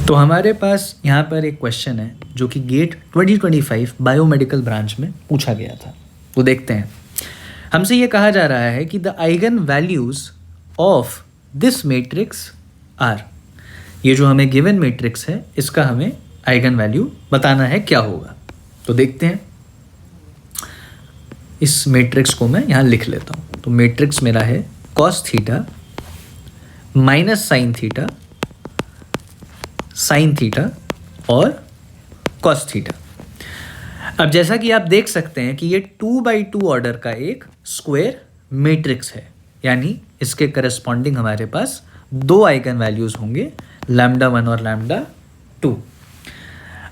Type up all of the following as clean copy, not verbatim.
तो हमारे पास यहाँ पर एक क्वेश्चन है जो कि गेट 2025 बायोमेडिकल ब्रांच में पूछा गया था। वो देखते हैं। हमसे ये कहा जा रहा है कि the eigen values of this matrix are, ये जो हमें गिवन मैट्रिक्स है इसका हमें आइगन वैल्यू बताना है क्या होगा। तो देखते हैं, इस मैट्रिक्स को मैं यहाँ लिख लेता हूँ। तो मैट्रिक्स मेरा है cos theta minus sine theta, sine theta और कॉस थीटा। अब जैसा कि आप देख सकते हैं कि ये 2x2 ऑर्डर का एक स्क्वायर मैट्रिक्स है, यानी इसके करस्पॉन्डिंग हमारे पास दो आइगन वैल्यूज होंगे, λ1 और λ2।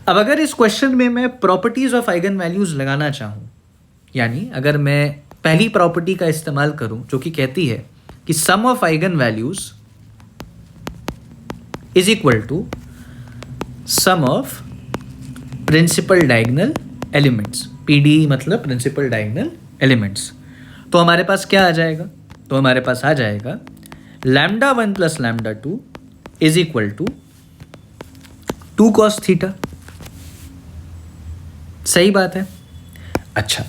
अब अगर इस क्वेश्चन में मैं प्रॉपर्टीज ऑफ आइगन वैल्यूज लगाना चाहूँ, यानी अगर मैं पहली प्रॉपर्टी का इस्तेमाल करूँ जो कि कहती है कि sum of eigenvalues is equal to sum of principal diagonal elements, PD मतलब प्रिंसिपल डायगोनल एलिमेंट्स, तो हमारे पास क्या आ जाएगा? तो हमारे पास आ जाएगा λ1 plus λ2 is equal to 2 cos theta. सही बात है। अच्छा,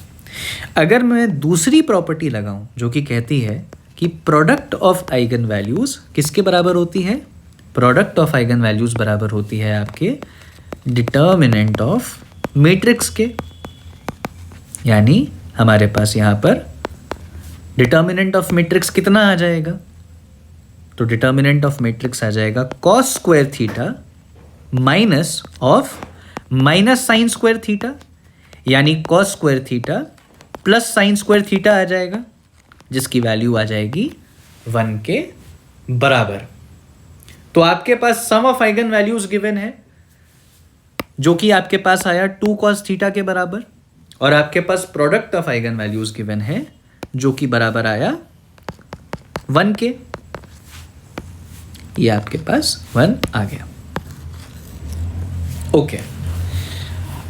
अगर मैं दूसरी प्रॉपर्टी लगाऊं जो कि कहती है कि प्रोडक्ट ऑफ आइगन वैल्यूज किसके बराबर होती है? प्रोडक्ट ऑफ आइगन वैल्यूज बराबर होती है आपके डिटर्मिनेंट ऑफ मैट्रिक्स के, यानी हमारे पास यहाँ पर डिटर्मिनेंट ऑफ मैट्रिक्स कितना आ जाएगा? तो डिटर्मिनेंट ऑफ मैट्रिक्स आ जाएगा cos square theta minus of minus sine square theta, यानी cos square theta plus sine square theta आ जाएगा, जिसकी वैल्यू आ जाएगी 1 के बराबर। तो आपके पास सम ऑफ आइगन वैल्यूज गिवन है जो कि आपके पास आया 2 cos थीटा के बराबर, और आपके पास product of eigenvalues given है जो कि बराबर आया 1 के। ये आपके पास 1 आ गया। ओके,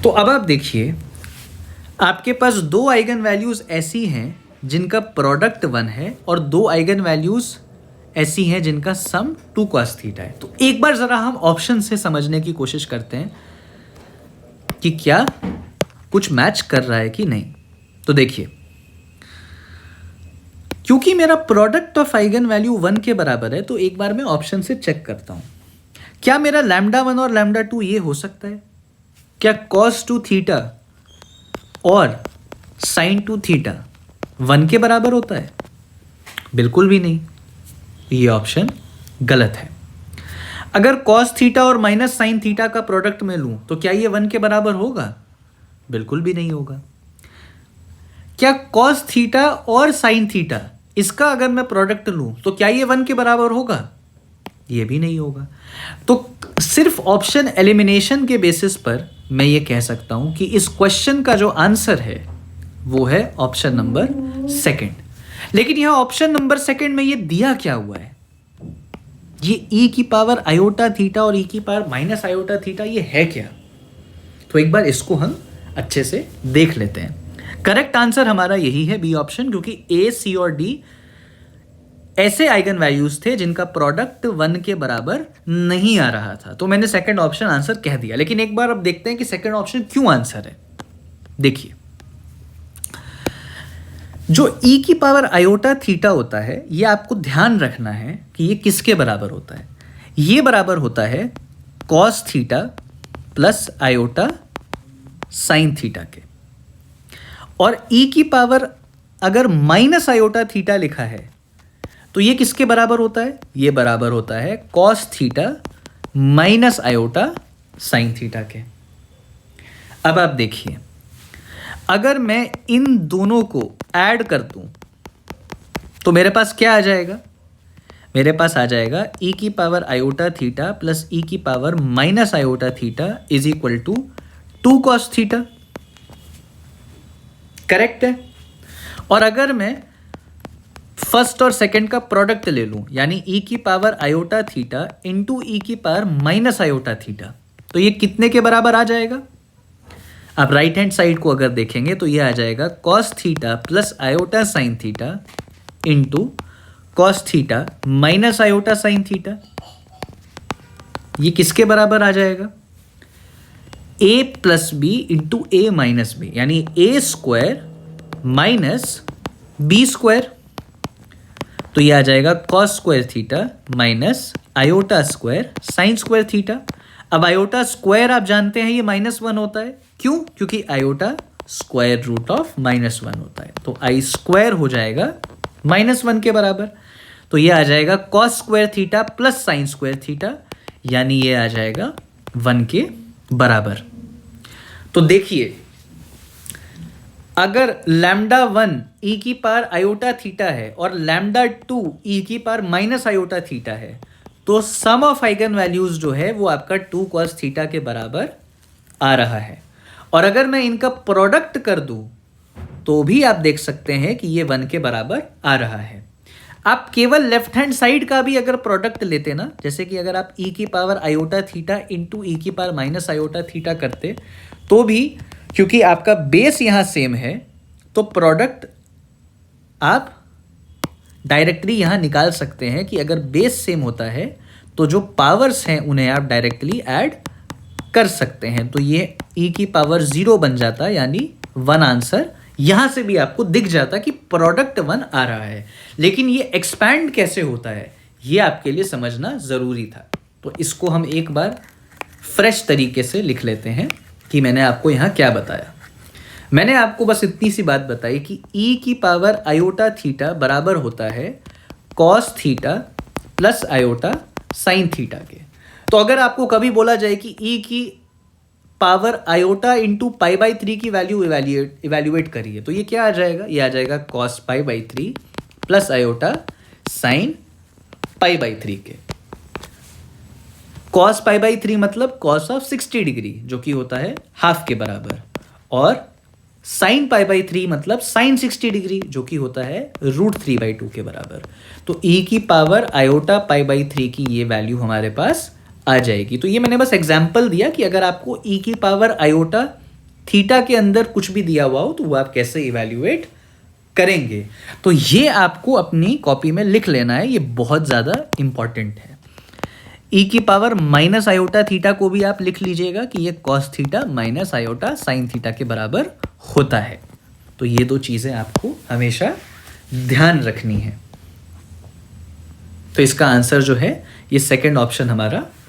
तो अब आप देखिए, आपके पास दो आइगन वैल्यूज ऐसी हैं जिनका प्रोडक्ट 1 है और दो आइगन वैल्यूज ऐसी हैं जिनका सम 2 cos थीटा है। तो एक बार जरा हम ऑप्शन से समझने की कोशिश करते हैं कि क्या कुछ मैच कर रहा है कि नहीं। तो देखिए, क्योंकि मेरा प्रोडक्ट ऑफ आइगन वैल्यू 1 के बराबर है, तो एक बार मैं ऑप्शन से चेक करता हूं, क्या मेरा λ1 और λ2 ये हो सकता है? क्या cos 2 थीटा और sin 2 थीटा 1 के बराबर होता है? बिल्कुल भी नहीं, ये ऑप्शन गलत है। अगर cos थीटा और माइनस साइन थीटा का प्रोडक्ट में लूं तो क्या ये 1 के बराबर होगा? बिल्कुल भी नहीं होगा। क्या cos थीटा और साइन थीटा इसका अगर मैं प्रोडक्ट लूं तो क्या ये 1 के बराबर होगा? ये भी नहीं होगा। तो सिर्फ ऑप्शन एलिमिनेशन के बेसिस पर मैं ये कह सकता हूं कि इस क्वेश्चन का जो आंसर है वो है ऑप्शन नंबर सेकंड। लेकिन यहां ऑप्शन नंबर सेकंड में ये दिया क्या हुआ है? ये e की पावर आयोटा थीटा और e की पावर माइनस आयोटा थीटा, ये है क्या? तो एक बार इसको हम अच्छे से देख लेते हैं। करेक्ट आंसर हमारा यही है, बी ऑप्शन, क्योंकि ए, सी और डी ऐसे आइगन वैल्यूज थे जिनका प्रोडक्ट 1 के बराबर नहीं आ रहा था। तो मैंने सेकंड ऑप्शन आंसर कह दिया। लेकिन एक बार अब देखते हैं कि सेकंड ऑप्शन क्यों आंसर है। देखिए, जो e की पावर आयोटा थीटा होता है, ये आपको ध्यान रखना है कि ये किसके बराबर होता है। ये बराबर होता है cos theta plus iota sine theta के। और e की पावर अगर माइनस आयोटा थीटा लिखा है तो ये किसके बराबर होता है? ये बराबर होता है cos theta minus iota sine theta के। अब आप देखिए, अगर मैं इन दोनों को ऐड कर दूं तो मेरे पास क्या आ जाएगा? मेरे पास आ जाएगा e की power iota theta plus e की power minus iota theta is equal to 2 cos theta. Correct है। और अगर मैं फर्स्ट और सेकंड का प्रोडक्ट ले लूं, यानी e की power iota theta into e की पावर माइनस आयोटा थीटा, तो ये कितने के बराबर आ जाएगा? आप राइट हैंड साइड को अगर देखेंगे तो ये आ जाएगा cos theta plus iota sine theta into cos theta minus iota sine theta. ये किसके बराबर आ जाएगा? a plus B into A minus B, यानी A square minus B square. तो ये आ जाएगा cos square theta minus iota square sine square theta. अब आयोटा स्क्वायर आप जानते हैं ये -1 होता है। क्यों? क्योंकि आयोटा स्क्वायर रूट ऑफ -1 होता है। तो आई स्क्वायर हो जाएगा -1 के बराबर। तो ये आ जाएगा cos square theta plus sine square theta, यानी ये आ जाएगा 1 के बराबर। तो देखिए, अगर लैम्डा 1 ई की पावर आयोटा थीटा है और लैम्डा 2 ई की पावर माइनस आयोटा थीटा है, तो सम ऑफ आइगन वैल्यूज जो है वो आपका 2 कॉस थीटा के बराबर आ रहा है। और अगर मैं इनका प्रोडक्ट कर दूं तो भी आप देख सकते हैं कि ये 1 के बराबर आ रहा है। आप केवल लेफ्ट हैंड साइड का भी अगर प्रोडक्ट लेते ना, जैसे कि अगर आप ई की पावर आयोटा थीटा इंटू ई की पावर माइनस आयोटा थीटा करते, तो भी क्योंकि आपका बेस यहां सेम है, तो प्रोडक्ट आप डायरेक्टली यहां निकाल सकते हैं कि अगर बेस सेम होता है तो जो पावर्स हैं उन्हें आप डायरेक्टली ऐड कर सकते हैं। तो ये e की पावर 0 बन जाता, यानी 1 आंसर यहां से भी आपको दिख जाता कि प्रोडक्ट 1 आ रहा है। लेकिन ये एक्सपैंड कैसे होता है ये आपके लिए समझना जरूरी था। तो इसको हम एक बार फ्रेश तरीके से लिख लेते हैं कि मैंने आपको यहां क्या बताया। मैंने आपको बस इतनी सी बात बताई कि e की पावर आयोटा थीटा बराबर होता है cos theta plus iota sine theta के। तो अगर आपको कभी बोला जाए कि e की power iota into pi by 3 की वैल्यू इवेल्युएट करिए, तो ये क्या आ जाएगा? ये आ जाएगा cos pi by 3 plus iota sine pi by 3 के। कॉस पाई बाई 3 मतलब कॉस ऑफ 60 डिग्री, जो कि होता है हाफ के बराबर, और साइन पाई बाई 3 मतलब साइन 60 डिग्री, जो कि होता है √3/2 के बराबर। तो e की पावर आयोटा पाई बाई 3 की ये वैल्यू हमारे पास आ जाएगी। तो ये मैंने बस एग्जांपल दिया कि अगर आपको e की पावर आयोटा थीटा के अंदर कुछ भी दिया हुआ हो तो वो आप कैसे इवैल्यूएट करेंगे। तो ये आपको अपनी कॉपी में लिख लेना है, ये बहुत ज़्यादा इंपॉर्टेंट है। e की पावर माइनस आयोटा थीटा को भी आप लिख लीजिएगा कि ये cos theta minus iota sine theta के बराबर होता है। तो ये दो चीज़ें आपको हमेशा ध्यान रखनी है। तो इसका आंसर जो है ये सेकंड ऑप्शन हमारा